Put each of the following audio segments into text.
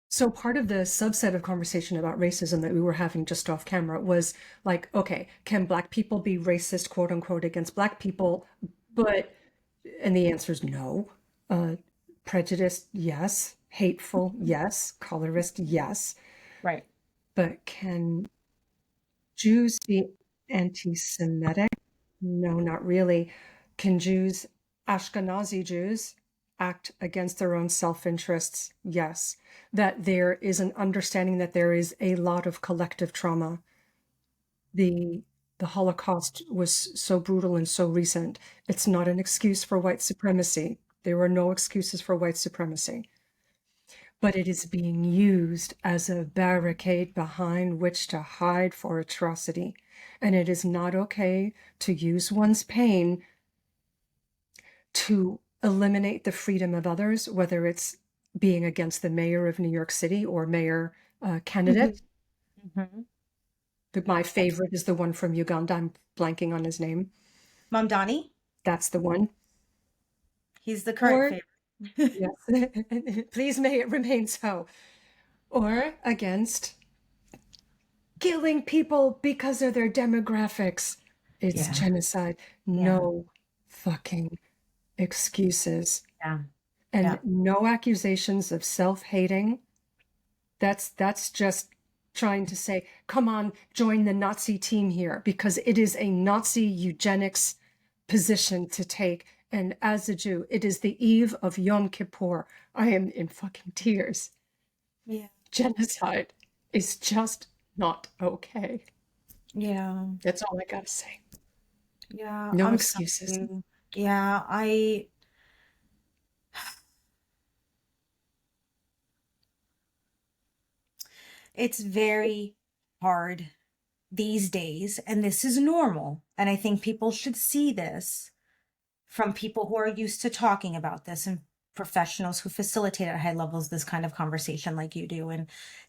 So part of the subset of conversation about racism that we were having just off camera was like, okay, can black people be racist, quote unquote, against black people? But, and the answer is no. Uh, Prejudiced, yes. Hateful, yes. Colorist, yes. Right. But can Jews be anti-Semitic? No, not really. Can Jews, Ashkenazi Jews, act against their own self-interests? Yes. That there is an understanding that there is a lot of collective trauma. The the Holocaust was so brutal and so recent. It's not an excuse for white supremacy. There are no excuses for white supremacy, but it is being used as a barricade behind which to hide for atrocity. And it is not okay to use one's pain to eliminate the freedom of others, whether it's being against the mayor of New York City or mayor candidate. Hmm. My favorite is the one from Uganda. I'm blanking on his name. Mamdani, That's the one. he's the current Or, favorite. yes, please may it remain so. Or against killing people because of their demographics. It's Yeah, genocide. yeah, No fucking excuses. yeah, And yeah. no accusations of self-hating. That's just trying to say, come on, join the Nazi team here, because it is a Nazi eugenics position to take. And as a Jew, it is the eve of Yom Kippur. I am in fucking tears. Yeah. Genocide is just not okay. Yeah. That's all I gotta say. Yeah, No I'm excuses. sorry. Yeah, I it's very hard these days, and this is normal. And I think people should see this from people who are used to talking about this and professionals who facilitate at high levels this kind of conversation like you do,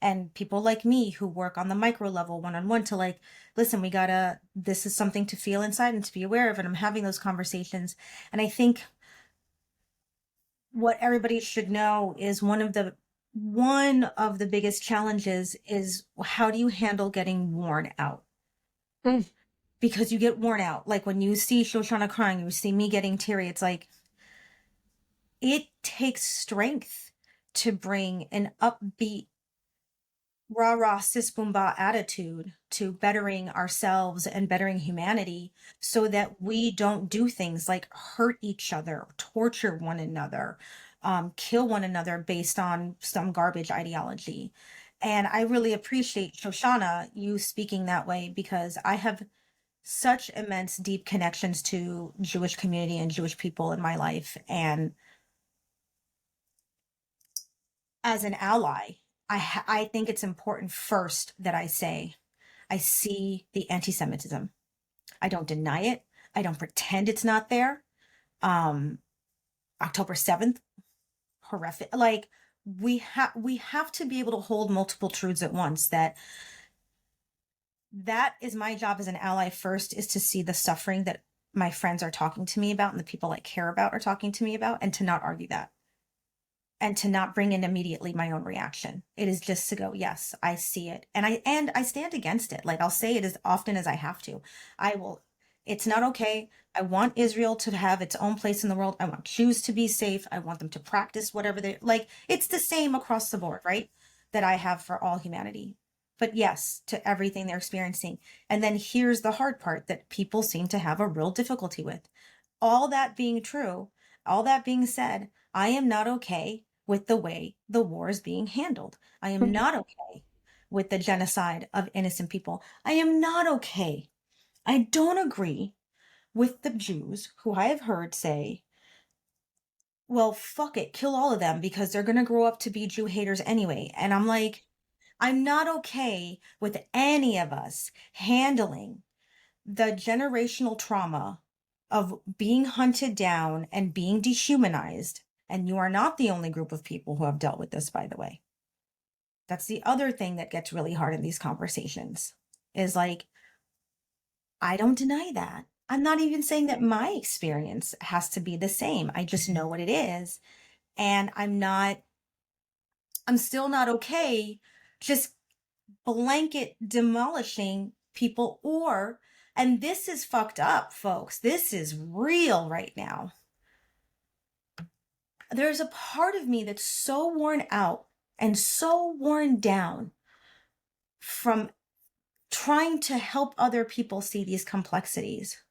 and people like me who work on the micro level one-on-one to like, listen, we gotta, this is something to feel inside and to be aware of, and I'm having those conversations. And I think what everybody should know is one of the biggest challenges is how do you handle getting worn out? Mm. Because you get worn out. Like when you see Shoshana crying, you see me getting teary. It's like it takes strength to bring an upbeat, rah rah sis boom bah attitude to bettering ourselves and bettering humanity so that we don't do things like hurt each other, torture one another, kill one another based on some garbage ideology. And I really appreciate Shoshana, you speaking that way, because I have such immense deep connections to Jewish community and Jewish people in my life. And as an ally, I think it's important first that I say I see the anti-Semitism. I don't deny it. I don't pretend it's not there. Um, October 7th, horrific. Like we have to be able to hold multiple truths at once. That is my job as an ally first, is to see the suffering that my friends are talking to me about and the people I care about are talking to me about, and to not argue that, and to not bring in immediately my own reaction. It is just to go, yes, I see it. And I stand against it. Like I'll say it as often as I have to. I will, it's not okay. I want Israel to have its own place in the world. I want Jews to be safe. I want them to practice whatever they like. It's the same across the board, right? That I have for all humanity. But yes, to everything they're experiencing. And then here's the hard part that people seem to have a real difficulty with. All that being true, all that being said, I am not okay with the way the war is being handled. I am not okay with the genocide of innocent people. I am not okay. I don't agree with the Jews who I have heard say, well, fuck it, kill all of them because they're going to grow up to be Jew haters anyway. And I'm like, I'm not okay with any of us handling the generational trauma of being hunted down and being dehumanized. And you are not the only group of people who have dealt with this, by the way. That's the other thing that gets really hard in these conversations, is like, I don't deny that. I'm not even saying that my experience has to be the same. I just know what it is. And I'm still not okay just blanket demolishing people. And this is fucked up, folks. This is real right now. There's a part of me that's so worn out and so worn down from trying to help other people see these complexities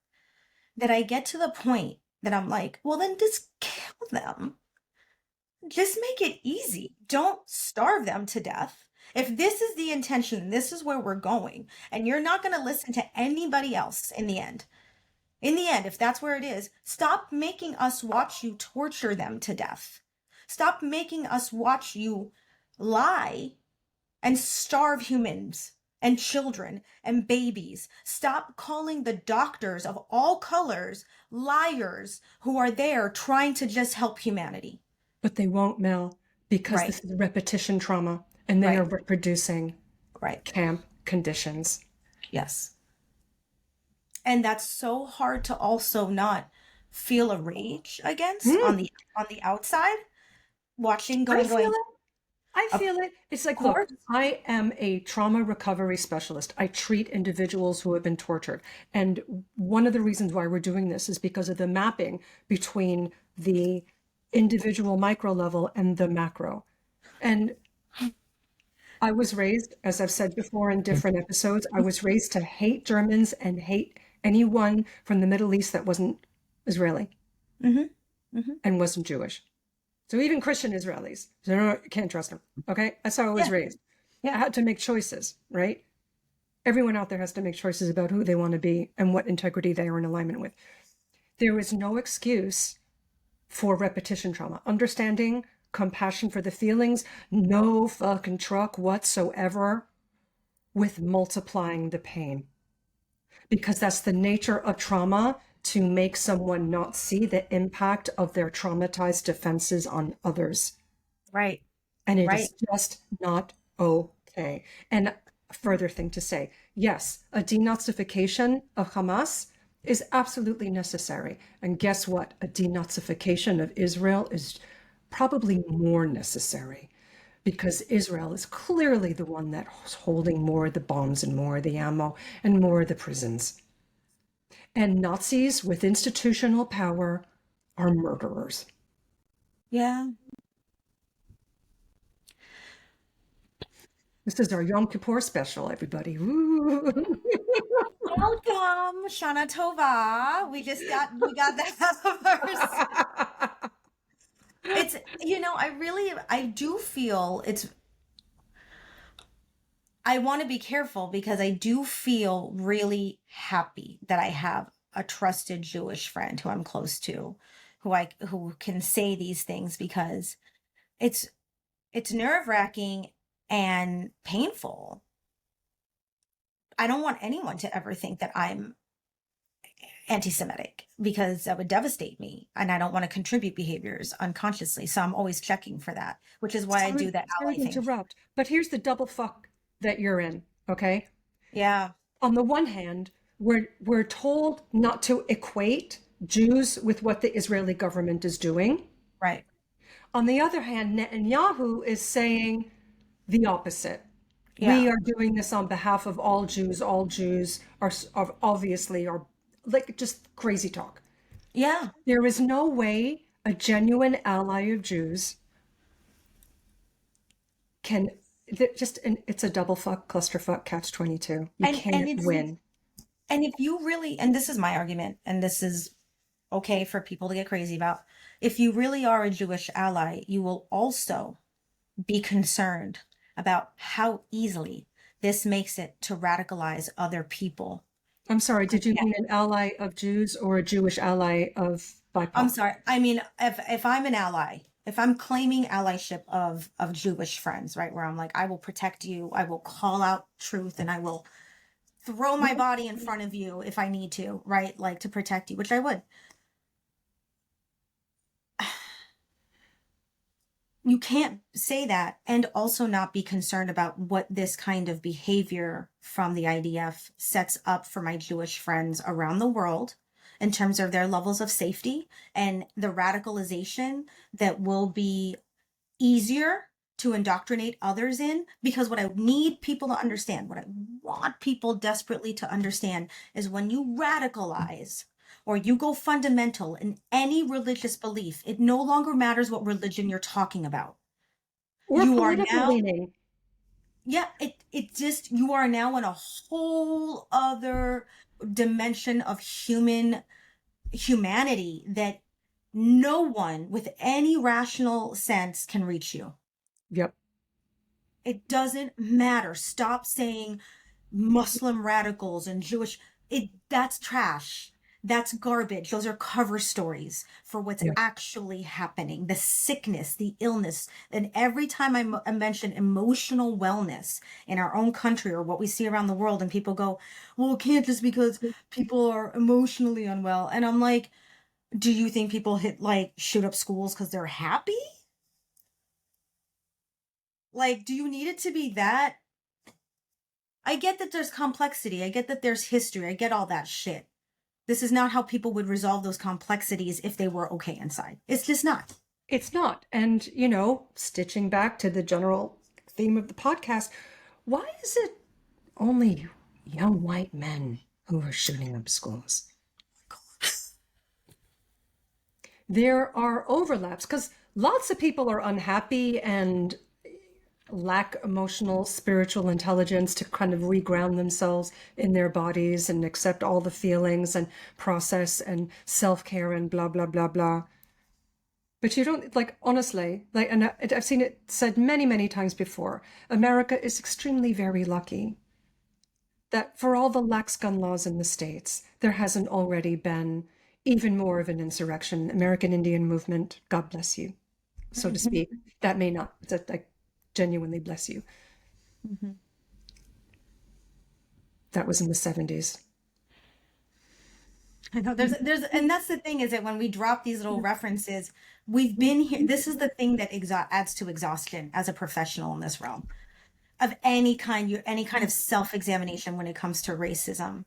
that I get to the point that I'm like, well, then just kill them. Just make it easy. Don't starve them to death. If this is the intention, this is where we're going, and you're not going to listen to anybody else in the end. In the end, if that's where it is, stop making us watch you torture them to death. Stop making us watch you lie and starve humans and children and babies. Stop calling the doctors of all colors liars who are there trying to just help humanity. But they won't, Mel, because Right. this is repetition trauma, and they Right. are reproducing Right. camp conditions. Yes. And that's so hard to also not feel a rage against on the outside, watching I going, feel it. I of feel it. It's like, look, course. I am a trauma recovery specialist. I treat individuals who have been tortured. And one of the reasons why we're doing this is because of the mapping between the individual micro level and the macro. And I was raised, as I've said before in different episodes, I was raised to hate Germans and hate anyone from the Middle East that wasn't Israeli and wasn't Jewish. So even Christian Israelis, so no, can't trust them. Okay, that's how I was Yeah. raised. Yeah. I had to make choices, right? Everyone out there has to make choices about who they want to be and what integrity they are in alignment with. There is no excuse for repetition trauma. Understanding, compassion for the feelings, no fucking truck whatsoever with multiplying the pain. Because that's the nature of trauma, to make someone not see the impact of their traumatized defenses on others. Right. And it Right. is just not okay. And a further thing to say, yes, a denazification of Hamas is absolutely necessary. And guess what? A denazification of Israel is probably more necessary, because Israel is clearly the one that's holding more of the bombs and more of the ammo and more of the prisons. And Nazis with institutional power are murderers. Yeah. This is our Yom Kippur special, everybody. Woo. Welcome, Shana Tova. We got that out of our It's, I do feel I want to be careful because I do feel really happy that I have a trusted Jewish friend who I'm close to, who can say these things, because it's nerve-wracking and painful. I don't want anyone to ever think that I'm anti-Semitic, because that would devastate me, and I don't want to contribute behaviors unconsciously. So I'm always checking for that, which is why I do that Sorry ally to thing. interrupt, but here's the double fuck that you're in, okay? Yeah. On the one hand, we're told not to equate Jews with what the Israeli government is doing. Right. On the other hand, Netanyahu is saying the opposite. Yeah. We are doing this on behalf of all Jews. All Jews are obviously are like just crazy talk. Yeah. There is no way a genuine ally of Jews can it's a double fuck clusterfuck catch 22. You can't win. And if you really, and this is my argument, and this is okay for people to get crazy about, if you really are a Jewish ally, you will also be concerned about how easily this makes it to radicalize other people. I'm sorry, did you mean an ally of Jews or a Jewish ally of BIPOC? I'm sorry. I mean, if I'm an ally, if I'm claiming allyship of Jewish friends, right, where I'm like, I will protect you, I will call out truth, and I will throw my body in front of you if I need to, right, like to protect you, which I would. You can't say that and also not be concerned about what this kind of behavior from the IDF sets up for my Jewish friends around the world in terms of their levels of safety and the radicalization that will be easier to indoctrinate others in, because what I need people to understand, what I want people desperately to understand, is when you radicalize or you go fundamental in any religious belief, it no longer matters what religion you're talking about. Or You are political now, leaning. yeah, it just, you are now in a whole other dimension of humanity that no one with any rational sense can reach you. Yep. It doesn't matter. Stop saying Muslim radicals and Jewish. That's trash. That's garbage. Those are cover stories for what's Yeah. actually happening. The sickness, the illness. And every time I mention emotional wellness in our own country or what we see around the world, and people go, well, it can't just because people are emotionally unwell. And I'm like, do you think people shoot up schools because they're happy? Like, do you need it to be that? I get that there's complexity. I get that there's history. I get all that shit. This is not how people would resolve those complexities if they were okay inside. It's just not. It's not. And, stitching back to the general theme of the podcast, why is it only young white men who are shooting up schools? There are overlaps because lots of people are unhappy and lack emotional, spiritual intelligence to kind of reground themselves in their bodies and accept all the feelings and process and self-care and blah, blah, blah, blah. But you don't, honestly, and I've seen it said many, many times before, America is extremely very lucky that for all the lax gun laws in the States, there hasn't already been even more of an insurrection. American Indian movement, God bless you, so to speak. That may not, I genuinely bless you. Mm-hmm. That was in the 70s. I know and that's the thing, is that when we drop these little references, we've been here. This is the thing that adds to exhaustion as a professional in this realm of any kind, any kind of self-examination when it comes to racism.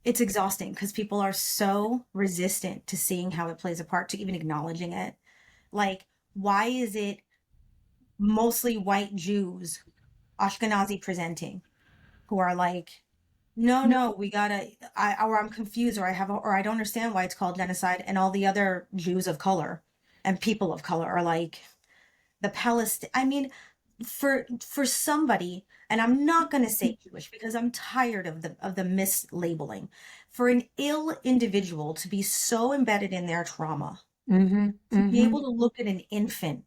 It's exhausting because people are so resistant to seeing how it plays a part, to even acknowledging it. Like, why is it mostly white Jews, Ashkenazi presenting, who are like, no, we gotta, or I'm confused, or or I don't understand why it's called genocide, and all the other Jews of color and people of color are like, the Palestine. I mean, for somebody, and I'm not gonna say Jewish because I'm tired of the mislabeling, for an ill individual to be so embedded in their trauma, Mm-hmm. to be Mm-hmm. able to look at an infant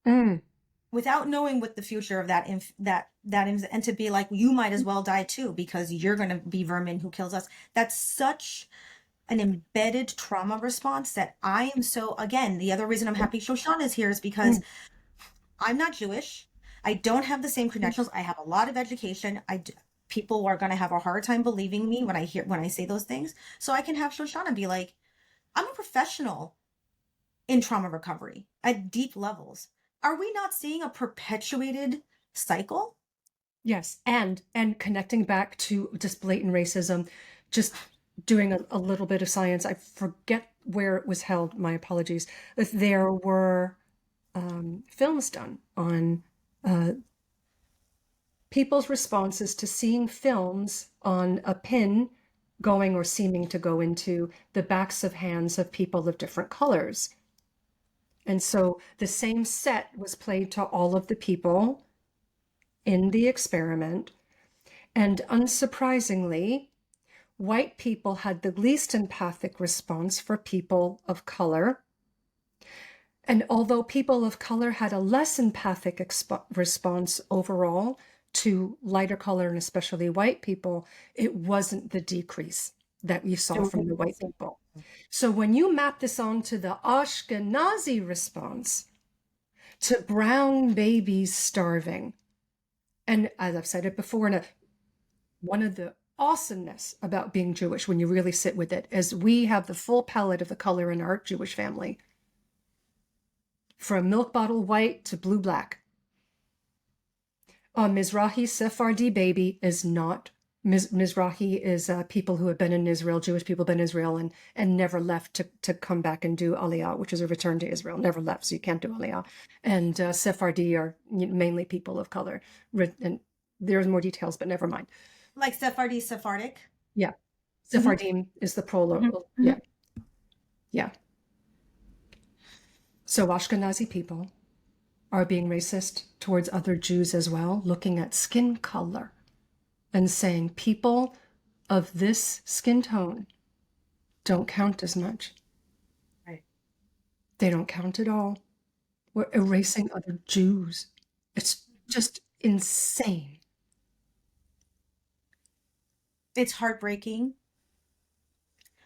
Mm. without knowing what the future of and to be like, you might as well die too because you're going to be vermin who kills us. That's such an embedded trauma response that I am so, again, the other reason I'm happy Shoshana is here is because I'm not Jewish. I don't have the same credentials. I have a lot of education. People are going to have a hard time believing me when I say those things. So I can have Shoshana be like, I'm a professional in trauma recovery at deep levels. Are we not seeing a perpetuated cycle? Yes, and connecting back to just blatant racism, just doing a little bit of science. I forget where it was held. My apologies. If there were films done on people's responses to seeing films on a pin going or seeming to go into the backs of hands of people of different colors. And so the same set was played to all of the people in the experiment. And unsurprisingly, white people had the least empathic response for people of color. And although people of color had a less empathic response overall to lighter color and especially white people, it wasn't the decrease that we saw from the white people. So when you map this onto the Ashkenazi response to brown babies starving, and as I've said it before, one of the awesomeness about being Jewish, when you really sit with it, is we have the full palette of the color in our Jewish family, from milk bottle white to blue black. A Mizrahi Sephardi baby is not Mizrahi is people who have been in Israel, Jewish people been in Israel and never left to come back and do Aliyah, which is a return to Israel. Never left, so you can't do Aliyah. And Sephardi are mainly people of color. And there's more details, but never mind. Like Sephardic. Yeah. Sephardim is the prologue. Mm-hmm. Yeah. Yeah. So Ashkenazi people are being racist towards other Jews as well, looking at skin color and saying people of this skin tone don't count as much. Right. They don't count at all. We're erasing other Jews. It's just insane. It's heartbreaking.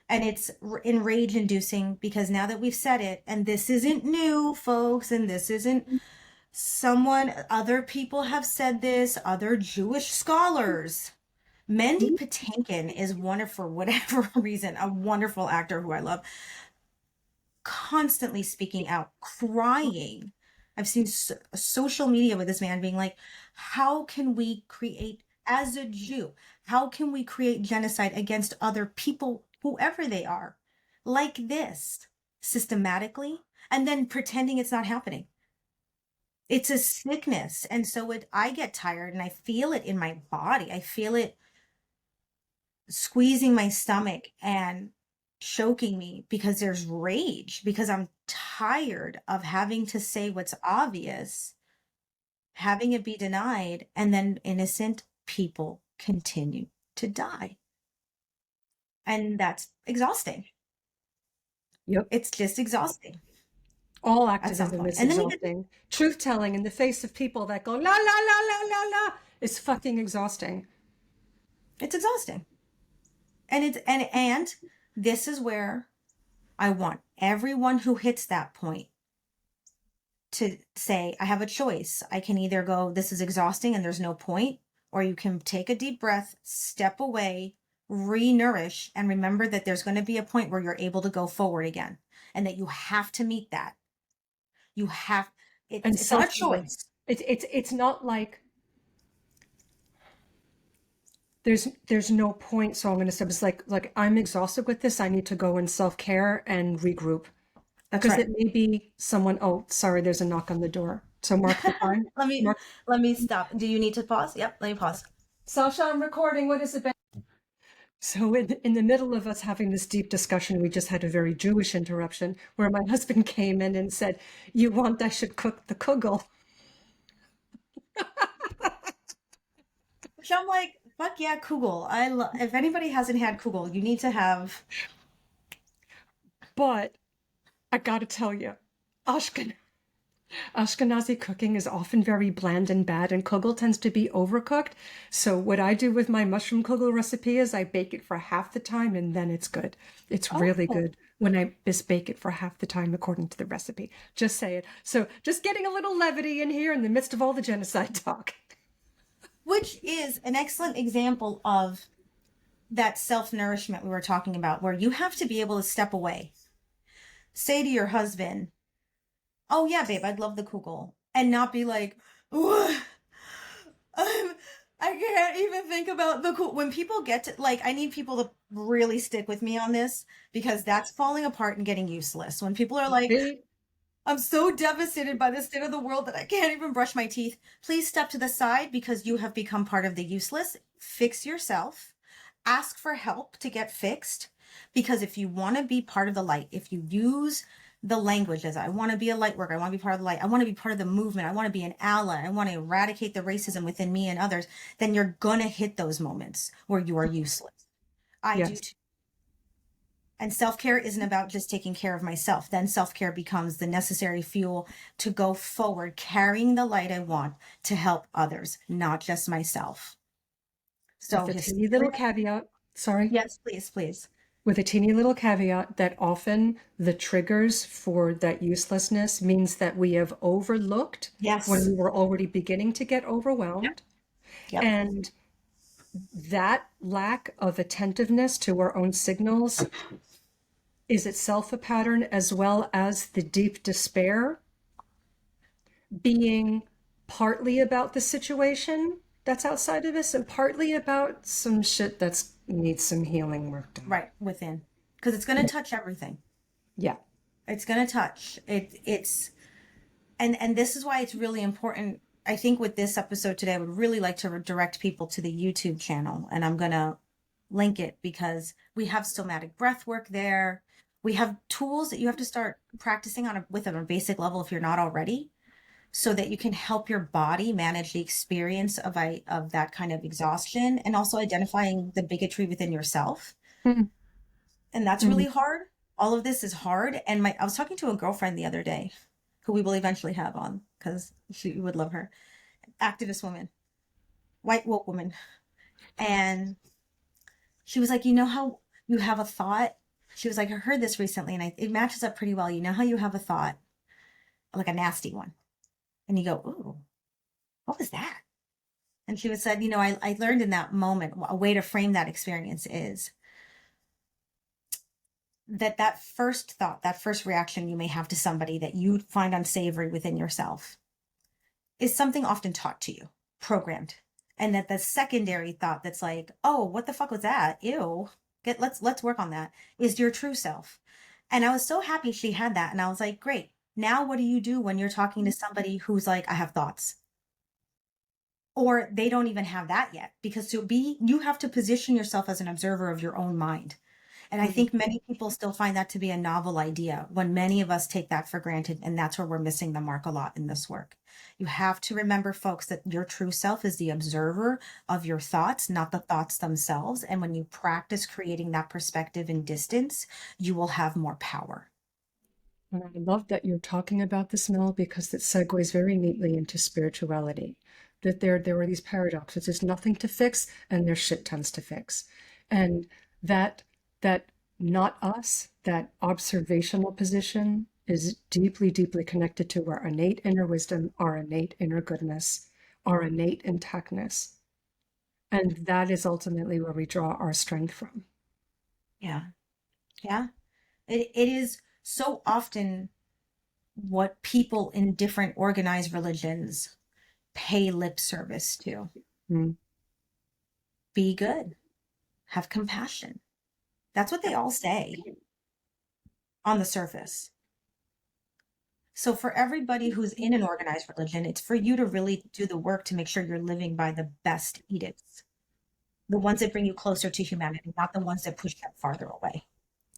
And it's enrage inducing because now that we've said it, and this isn't new, folks, and this isn't other people have said this, other Jewish scholars. Mandy Patinkin is for whatever reason, a wonderful actor who I love, constantly speaking out, crying. I've seen social media with this man being like, how can we create, as a Jew, how can we create genocide against other people, whoever they are, like this, systematically, and then pretending it's not happening? It's a sickness. And so I get tired and I feel it in my body. I feel it squeezing my stomach and choking me because there's rage, because I'm tired of having to say what's obvious, having it be denied, and then innocent people continue to die. And that's exhausting. Yep. It's just exhausting. All activism is exhausting. Truth-telling in the face of people that go, la, la, la, la, la, la, is fucking exhausting. It's exhausting. And this is where I want everyone who hits that point to say, I have a choice. I can either go, this is exhausting and there's no point, or you can take a deep breath, step away, re-nourish, and remember that there's going to be a point where you're able to go forward again, and that you have to meet that. You have, it's not a choice. It's not like there's no point, so I'm going to say, it's like I'm exhausted with this. I need to go in self-care and regroup. That's because right. it may be someone. Oh, sorry, there's a knock on the door. So mark the time. Let me stop. Do you need to pause? Yep, let me pause. Sasha, I'm recording. What is it? So in the middle of us having this deep discussion, we just had a very Jewish interruption where my husband came in and said, "You want I should cook the kugel?" Which I'm like, fuck yeah, kugel. If anybody hasn't had kugel, you need to have. But I gotta tell you, Ashkenazi cooking is often very bland and bad, and kugel tends to be overcooked. So what I do with my mushroom kugel recipe is I bake it for half the time, and then it's good. It's really good when I just bake it for half the time according to the recipe. Just say it. So just getting a little levity in here in the midst of all the genocide talk. Which is an excellent example of that self-nourishment we were talking about, where you have to be able to step away. Say to your husband, oh yeah, babe, I'd love the kugel. And not be like, I can't even think about the kugel. When people get to, like, I need people to really stick with me on this, because that's falling apart and getting useless. When people are like, I'm so devastated by the state of the world that I can't even brush my teeth. Please step to the side, because you have become part of the useless. Fix yourself. Ask for help to get fixed. Because if you want to be part of the light, if you use the language as I want to be a light worker, I want to be part of the light, I want to be part of the movement, I want to be an ally, I want to eradicate the racism within me and others, then you're going to hit those moments where you are useless. I do too. And self-care isn't about just taking care of myself. Then self-care becomes the necessary fuel to go forward, carrying the light I want to help others, not just myself. So with a teeny little caveat, sorry. Yes, please. With a teeny little caveat that often the triggers for that uselessness means that we have overlooked when we were already beginning to get overwhelmed. Yep. And that lack of attentiveness to our own signals is itself a pattern, as well as the deep despair being partly about the situation that's outside of us and partly about some shit that's needs some healing work done. Right, within. Because it's going to touch everything. Yeah. It's going to touch it's and this is why it's really important. I think with this episode today, I would really like to direct people to the YouTube channel, and I'm going to link it because we have somatic breath work there. We have tools that you have to start practicing on with a basic level if you're not already, so that you can help your body manage the experience of that kind of exhaustion, and also identifying the bigotry within yourself. Mhm. And that's Mhm. really hard. All of this is hard. And I was talking to a girlfriend the other day who we will eventually have on because she would love her. Activist woman, white woke woman. And she was like, you know how you have a thought? She was like, I heard this recently and it matches up pretty well. You know how you have a thought, like a nasty one, and you go, ooh, what was that? And she was said, I learned in that moment, a way to frame that experience is that first thought, that first reaction you may have to somebody that you find unsavory within yourself is something often taught to you, programmed. And that the secondary thought that's like, oh, what the fuck was that? Ew. Let's work on that, is your true self. And I was so happy she had that. And I was like, great. Now what do you do when you're talking to somebody who's like, I have thoughts? Or they don't even have that yet, because you have to position yourself as an observer of your own mind. And I Mhm. think many people still find that to be a novel idea when many of us take that for granted. And that's where we're missing the mark a lot in this work. You have to remember, folks, that your true self is the observer of your thoughts, not the thoughts themselves. And when you practice creating that perspective and distance, you will have more power. And I love that you're talking about this, Mel, because it segues very neatly into spirituality. That there were these paradoxes. There's nothing to fix, and there's shit tons to fix. And that that not us, that observational position is deeply, deeply connected to our innate inner wisdom, our innate inner goodness, our innate intactness. And that is ultimately where we draw our strength from. Yeah. Yeah. It is so often what people in different organized religions pay lip service to. Mm. Be good, have compassion. That's what they all say on the surface. So for everybody who's in an organized religion, it's for you to really do the work to make sure you're living by the best edicts, the ones that bring you closer to humanity, not the ones that push that farther away.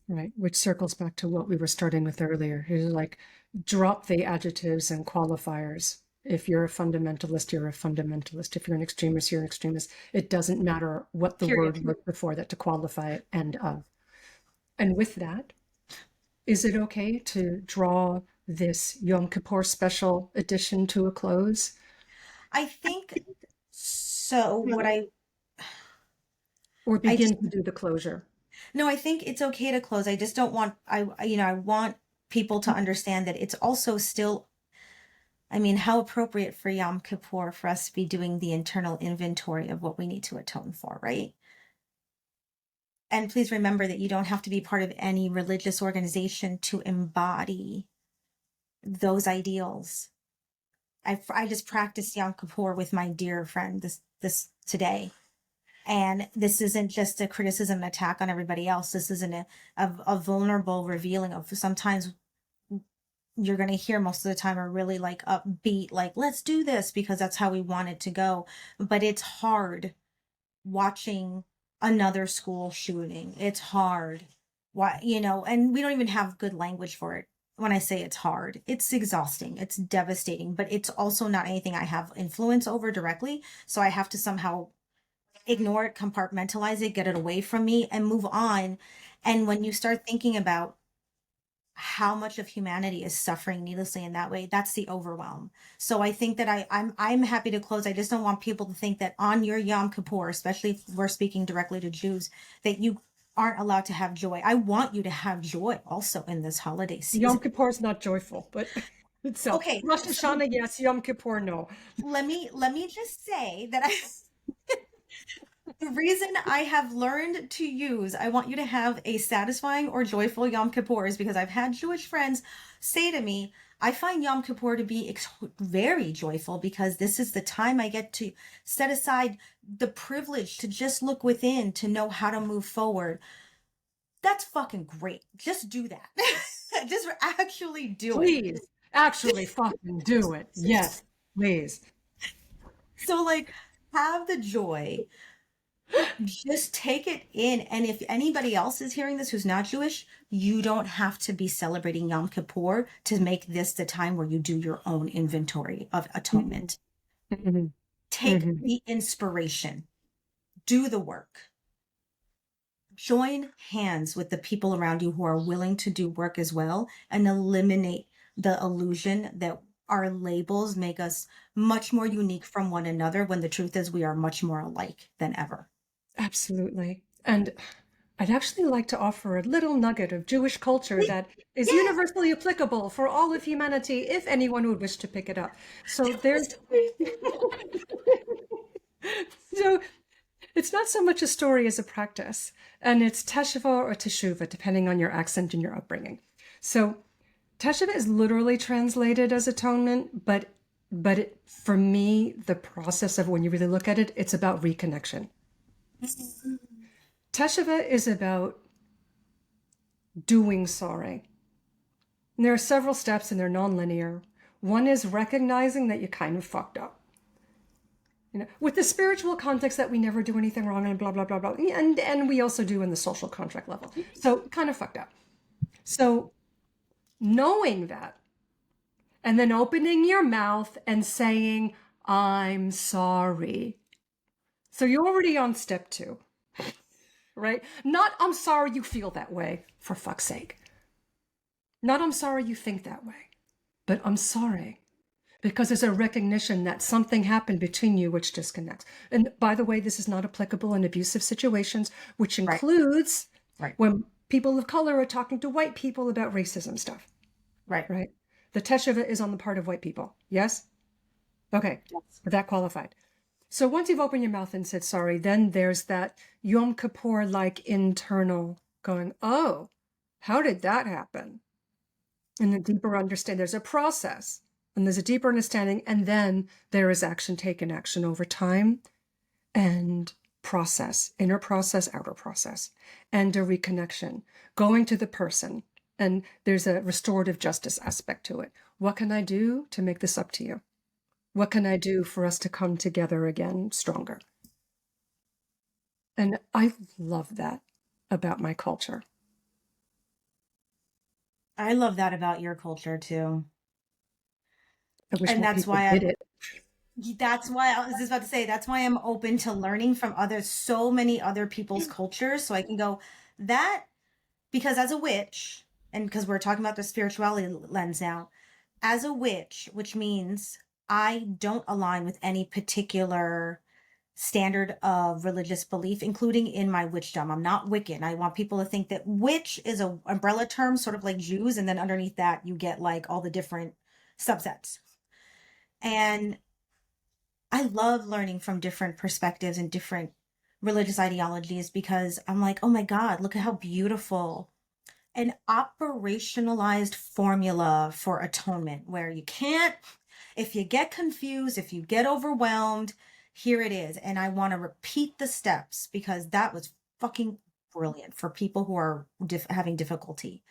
Right, which circles back to what we were starting with earlier. It's like drop the adjectives and qualifiers. If you're a fundamentalist, you're a fundamentalist. If you're an extremist, you're an extremist. It doesn't matter what the Period. word was before that to qualify it and of. And with that, is it okay to draw this Yom Kippur special edition to a close? I think so. Or I begin to do the closure? No, I think it's okay to close. I just don't want, I want people to understand that it's also still, I mean, how appropriate for Yom Kippur for us to be doing the internal inventory of what we need to atone for, right? And please remember that you don't have to be part of any religious organization to embody those ideals. I just practiced Yom Kippur with my dear friend this today. And this isn't just a criticism and attack on everybody else. This isn't a vulnerable revealing of sometimes you're going to hear most of the time are really like upbeat, like, let's do this because that's how we want it to go. But it's hard watching another school shooting. It's hard. Why, and we don't even have good language for it. When I say it's hard, it's exhausting, it's devastating, but it's also not anything I have influence over directly. So I have to somehow ignore it, compartmentalize it, get it away from me, and move on. And when you start thinking about how much of humanity is suffering needlessly in that way, that's the overwhelm. So I think that I'm happy to close. I just don't want people to think that on your Yom Kippur, especially if we're speaking directly to Jews, that you aren't allowed to have joy. I want you to have joy also in this holiday Yom season. Kippur is not joyful, but itself. Okay, Rosh so Hashanah, yes. Yom Kippur, no. let me just say that the reason I have learned to use, I want you to have a satisfying or joyful Yom Kippur, is because I've had Jewish friends say to me, I find Yom Kippur to be very joyful because this is the time I get to set aside the privilege to just look within, to know how to move forward. That's fucking great. Just do that. Just actually do it. Please, actually fucking do it. Yes, please. So, like, have the joy. Just take it in. And if anybody else is hearing this who's not Jewish, you don't have to be celebrating Yom Kippur to make this the time where you do your own inventory of atonement. Mm-hmm. Take the inspiration, do the work, join hands with the people around you who are willing to do work as well, and eliminate the illusion that our labels make us much more unique from one another, when the truth is we are much more alike than ever. Absolutely. And I'd actually like to offer a little nugget of Jewish culture that is universally applicable for all of humanity, if anyone would wish to pick it up. So there's so it's not so much a story as a practice, and it's teshuvah or teshuva, depending on your accent and your upbringing. So teshuvah is literally translated as atonement, but for me, the process of, when you really look at it, it's about reconnection. Teshuvah is about doing sorry. And there are several steps and they're non-linear. One is recognizing that you kind of fucked up. With the spiritual context that we never do anything wrong and blah, blah, blah, blah. And we also do in the social contract level. So kind of fucked up. So knowing that, and then opening your mouth and saying, I'm sorry. So you're already on step 2, right? Not, I'm sorry you feel that way, for fuck's sake. Not, I'm sorry you think that way, but I'm sorry. Because there's a recognition that something happened between you which disconnects. And by the way, this is not applicable in abusive situations, which includes when people of color are talking to white people about racism stuff. Right. The teshuvah is on the part of white people. Yes? Okay. Yes. That qualified. So once you've opened your mouth and said sorry, then there's that Yom Kippur-like internal going, oh, how did that happen? And a deeper understanding. There's a process. And there's a deeper understanding, and then there is action taken, action over time, and process, inner process, outer process, and a reconnection, going to the person. And there's a restorative justice aspect to it. What can I do to make this up to you? What can I do for us to come together again stronger? And I love that about my culture. I love that about your culture too. And that's why that's why I was just about to say, that's why I'm open to learning from so many other people's cultures. So I can go that, because as a witch, and because we're talking about the spirituality lens now, as a witch, which means I don't align with any particular standard of religious belief, including in my witchdom. I'm not Wiccan. I want people to think that witch is an umbrella term, sort of like Jews. And then underneath that, you get like all the different subsets. And I love learning from different perspectives and different religious ideologies, because I'm like, oh my God, look at how beautiful an operationalized formula for atonement, where you can't, if you get confused, if you get overwhelmed, here it is. And I want to repeat the steps because that was fucking brilliant for people who are having difficulty.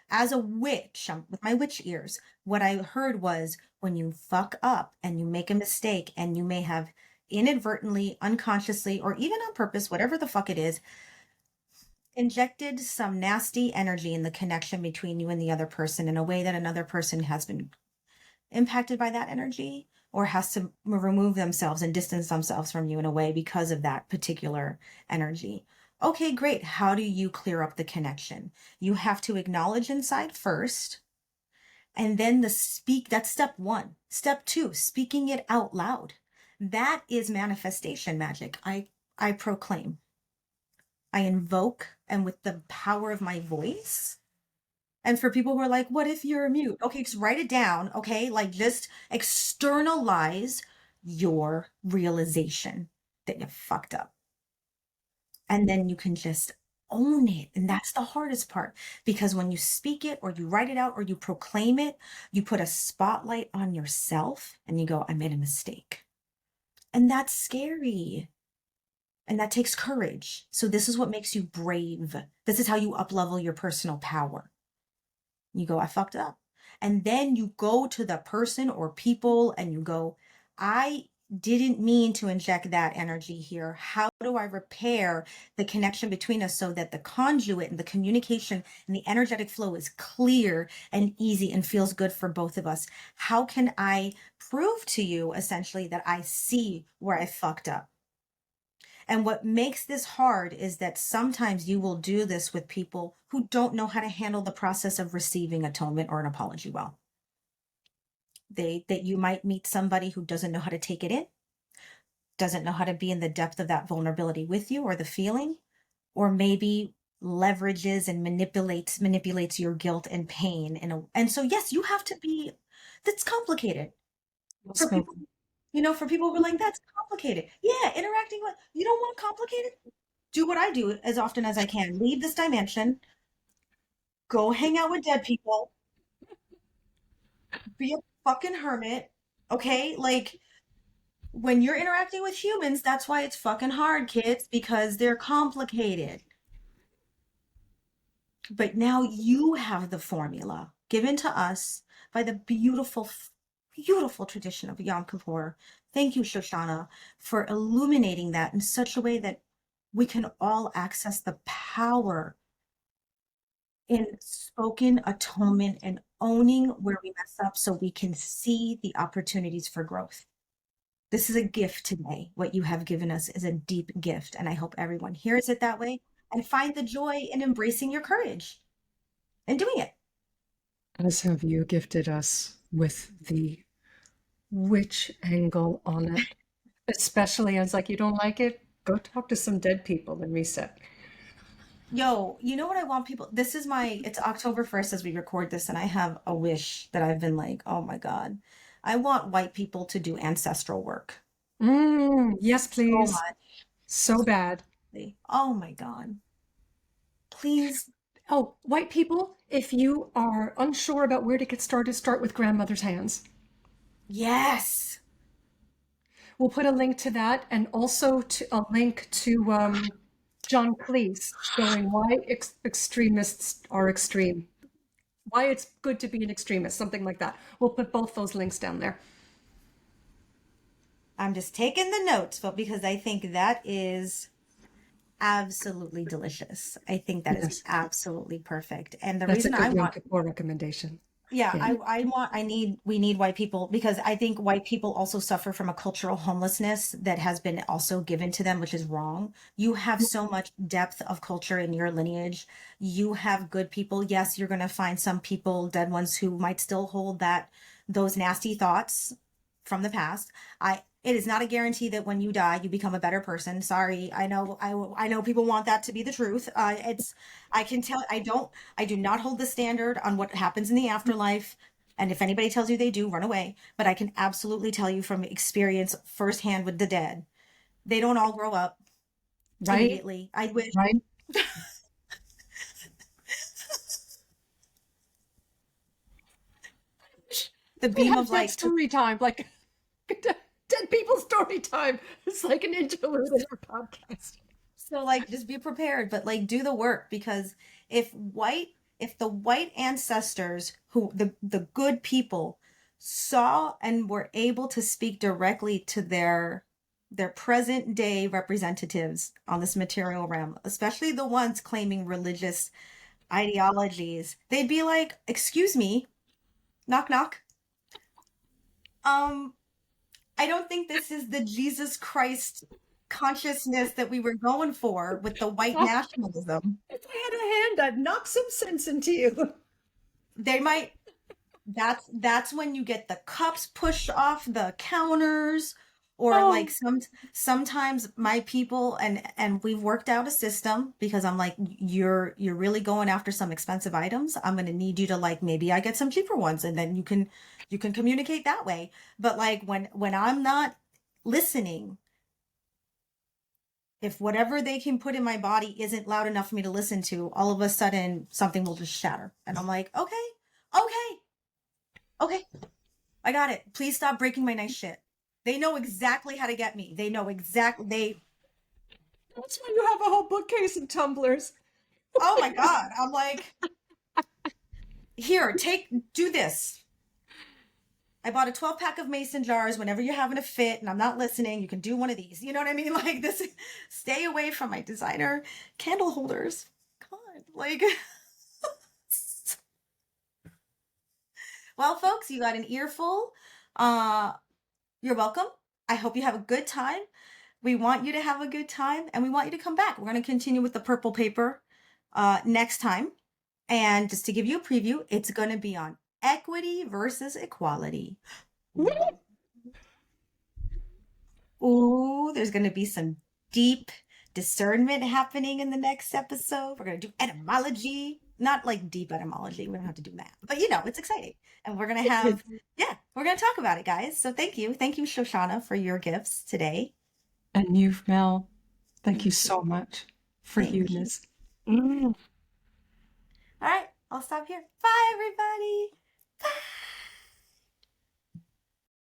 As a witch, with my witch ears, what I heard was, when you fuck up and you make a mistake and you may have inadvertently, unconsciously, or even on purpose, whatever the fuck it is, injected some nasty energy in the connection between you and the other person in a way that another person has been impacted by that energy, or has to remove themselves and distance themselves from you in a way because of that particular energy. Okay, great. How do you clear up the connection? You have to acknowledge inside first, and then that's step 1. Step 2, speaking it out loud. That is manifestation magic. I proclaim. I invoke, and with the power of my voice. And for people who are like, what if you're mute? Okay, just write it down. Okay, like just externalize your realization that you fucked up. And then you can just own it. And that's the hardest part, because when you speak it or you write it out or you proclaim it, you put a spotlight on yourself and you go, I made a mistake. And that's scary. And that takes courage. So this is what makes you brave. This is how you up-level your personal power. You go, I fucked up. And then you go to the person or people and you go, I didn't mean to inject that energy here. How do I repair the connection between us so that the conduit and the communication and the energetic flow is clear and easy and feels good for both of us? How can I prove to you essentially that I see where I fucked up? And what makes this hard is that sometimes you will do this with people who don't know how to handle the process of receiving atonement or an apology well. That you might meet somebody who doesn't know how to take it in, doesn't know how to be in the depth of that vulnerability with you or the feeling, or maybe leverages and manipulates your guilt and pain. And so, yes, you have to be, that's complicated Well for people. spoken. For people who are like, that's complicated. Yeah, interacting with, you don't want complicated? Do what I do as often as I can. Leave this dimension, go hang out with dead people, be a fucking hermit. Okay? Like, when you're interacting with humans, that's why it's fucking hard, kids, because they're complicated. But now you have the formula given to us by the beautiful, beautiful tradition of Yom Kippur. Thank you, Shoshana, for illuminating that in such a way that we can all access the power in spoken atonement and owning where we mess up so we can see the opportunities for growth. This is a gift today. What you have given us is a deep gift. And I hope everyone hears it that way and find the joy in embracing your courage and doing it. As have you gifted us with the witch angle on it. Especially as like you don't like it, go talk to some dead people and reset. Yo, you know what I want people? It's October 1st as we record this, and I have a wish that I've been like, oh my God. I want white people to do ancestral work. Yes, So please. much. So bad. Oh my God. Please. Oh, white people, if you are unsure about where to get started, start with grandmother's hands. Yes. We'll put a link to that and also a link to John Cleese showing why extremists are extreme, why it's good to be an extremist, something like that. We'll put both those links down there. I'm just taking the notes, but because I think that is absolutely delicious. I think that is Yes, absolutely perfect. And the that's a reason I good Yom want, Kippur recommendation. yeah, Yeah. we need white people, because I think white people also suffer from a cultural homelessness that has been also given to them, which is wrong. You have so much depth of culture in your lineage. You have good people. Yes, you're going to find some people, dead ones, who might still hold those nasty thoughts from the past. It is not a guarantee that when you die you become a better person. Sorry, I know people want that to be the truth. I can tell I do not hold the standard on what happens in the afterlife. And if anybody tells you they do, run away. But I can absolutely tell you from experience firsthand with the dead, they don't all grow up Right? immediately. I wish. Right? The We beam have of dead light. story time, like dead people story time. It's like an interlude in our podcast. So like just be prepared, but like do the work, because if the white ancestors, who the good people, saw and were able to speak directly to their present day representatives on this material realm, especially the ones claiming religious ideologies, they'd be like, "Excuse me, knock knock. Um I don't think this is the Jesus Christ consciousness that we were going for with the If white I, nationalism." if I had a hand, I'd knock some sense into you. They might, that's when you get the cups pushed off the counters, or like Oh, sometimes my people, and we've worked out a system, because I'm like, you're really going after some expensive items. I'm going to need you to, like, maybe I get some cheaper ones, and then you can communicate that way. But like when I'm not listening, if whatever they can put in my body isn't loud enough for me to listen to, all of a sudden something will just shatter. And I'm like, okay, I got it. Please stop breaking my nice shit. They know exactly how to get me. They know exactly. That's why you have a whole bookcase of tumblers. Oh my God. I'm like, here, do this. I bought a 12-pack of mason jars. Whenever you're having a fit and I'm not listening, you can do one of these. You know what I mean? Like this, stay away from my designer candle holders. God, like, well, folks, you got an earful. You're welcome. I hope you have a good time. We want you to have a good time and we want you to come back. We're going to continue with the purple paper next time. And just to give you a preview, it's going to be on equity versus equality. Ooh, there's going to be some deep discernment happening in the next episode. We're going to do etymology, not like deep etymology. We don't have to do that, but you know, it's exciting. And we're going to have, we're going to talk about it, guys. So thank you. Thank you, Shoshana, for your gifts today. And you, Mel, thank you so much for you-ness. All right, I'll stop here. Bye, everybody. Bye.